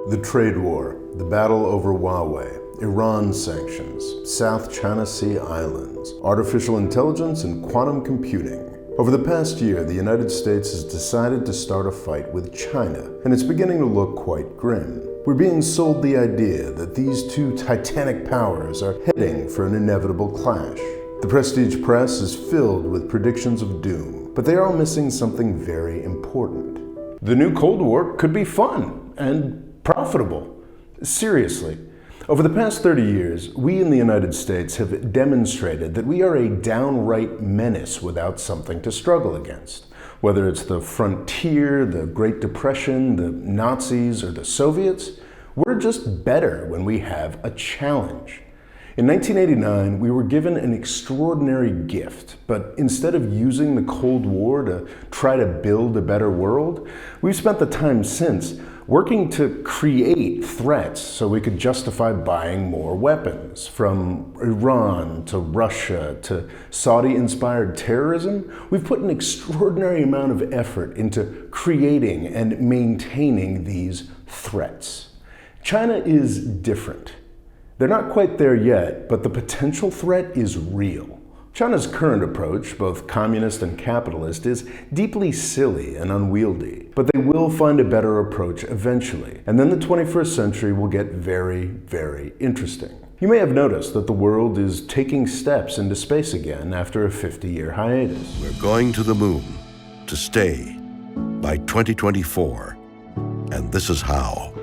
The trade war, the battle over Huawei, Iran sanctions, South China Sea islands, artificial intelligence and quantum computing. Over the past year, the United States has decided to start a fight with China, and it's beginning to look quite grim. We're being sold the idea that these two titanic powers are heading for an inevitable clash. The prestige press is filled with predictions of doom, but they are all missing something very important. The new Cold War could be fun and profitable. Seriously. Over the past 30 years, we in the United States have demonstrated that we are a downright menace without something to struggle against. Whether it's the frontier, the Great Depression, the Nazis, or the Soviets, we're just better when we have a challenge. In 1989, we were given an extraordinary gift, but instead of using the Cold War to try to build a better world, we've spent the time since working to create threats so we could justify buying more weapons. From Iran to Russia to Saudi-inspired terrorism, we've put an extraordinary amount of effort into creating and maintaining these threats. China is different. They're not quite there yet, but the potential threat is real. China's current approach, both communist and capitalist, is deeply silly and unwieldy, but they will find a better approach eventually, and then the 21st century will get very, very interesting. You may have noticed that the world is taking steps into space again after a 50-year hiatus. We're going to the moon to stay by 2024, and this is how.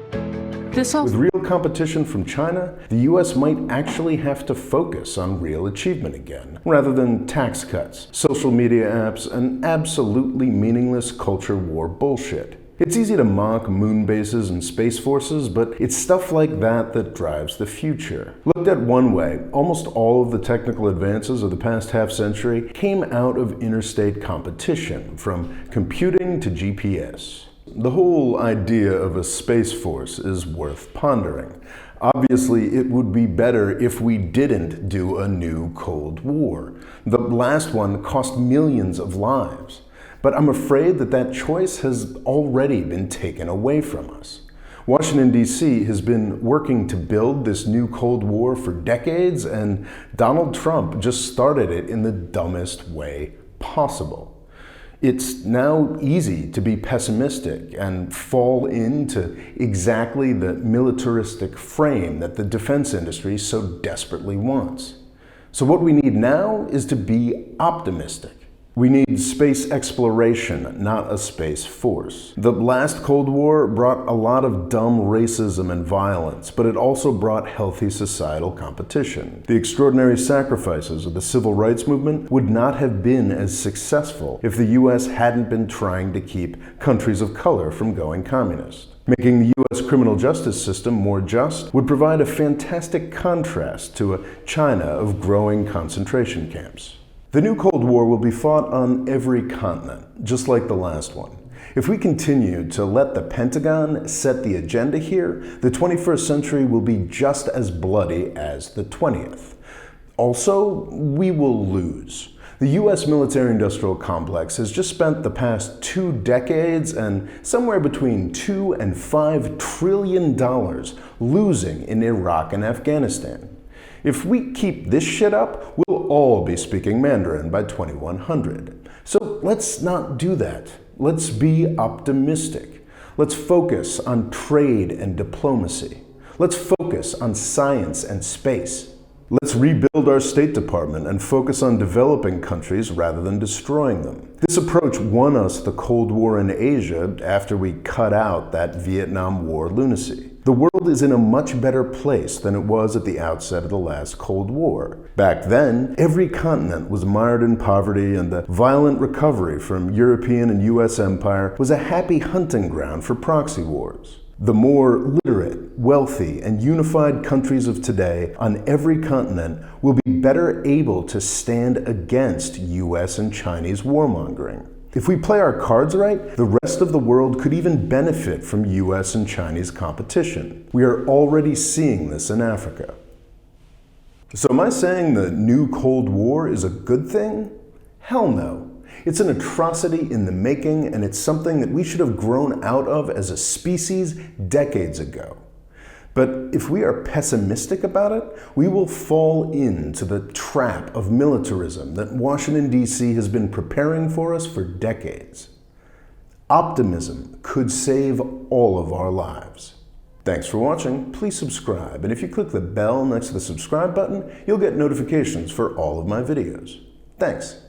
With real competition from China, the US might actually have to focus on real achievement again, rather than tax cuts, social media apps, and absolutely meaningless culture war bullshit. It's easy to mock moon bases and space forces, but it's stuff like that that drives the future. Looked at one way, almost all of the technical advances of the past half-century came out of interstate competition, from computing to GPS. The whole idea of a space force is worth pondering. Obviously, it would be better if we didn't do a new Cold War. The last one cost millions of lives. But I'm afraid that that choice has already been taken away from us. Washington, D.C. has been working to build this new Cold War for decades, and Donald Trump just started it in the dumbest way possible. It's now easy to be pessimistic and fall into exactly the militaristic frame that the defense industry so desperately wants. So what we need now is to be optimistic. We need space exploration, not a space force. The last Cold War brought a lot of dumb racism and violence, but it also brought healthy societal competition. The extraordinary sacrifices of the civil rights movement would not have been as successful if the US hadn't been trying to keep countries of color from going communist. Making the US criminal justice system more just would provide a fantastic contrast to a China of growing concentration camps. The new Cold War will be fought on every continent, just like the last one. If we continue to let the Pentagon set the agenda here, the 21st century will be just as bloody as the 20th. Also, we will lose. The US military-industrial complex has just spent the past 2 decades and somewhere between $2 and $5 trillion losing in Iraq and Afghanistan. If we keep this shit up, we'll all be speaking Mandarin by 2100. So let's not do that. Let's be optimistic. Let's focus on trade and diplomacy. Let's focus on science and space. Let's rebuild our State Department and focus on developing countries rather than destroying them. This approach won us the Cold War in Asia after we cut out that Vietnam War lunacy. The world is in a much better place than it was at the outset of the last Cold War. Back then, every continent was mired in poverty, and the violent recovery from European and US empire was a happy hunting ground for proxy wars. The more literate, wealthy, and unified countries of today on every continent will be better able to stand against US and Chinese warmongering. If we play our cards right, the rest of the world could even benefit from US and Chinese competition. We are already seeing this in Africa. So am I saying the new Cold War is a good thing? Hell no. It's an atrocity in the making, and it's something that we should have grown out of as a species decades ago. But if we are pessimistic about it, we will fall into the trap of militarism that Washington, D.C. has been preparing for us for decades. Optimism could save all of our lives. Thanks for watching. Please subscribe, and if you click the bell next to the subscribe button, you'll get notifications for all of my videos. Thanks.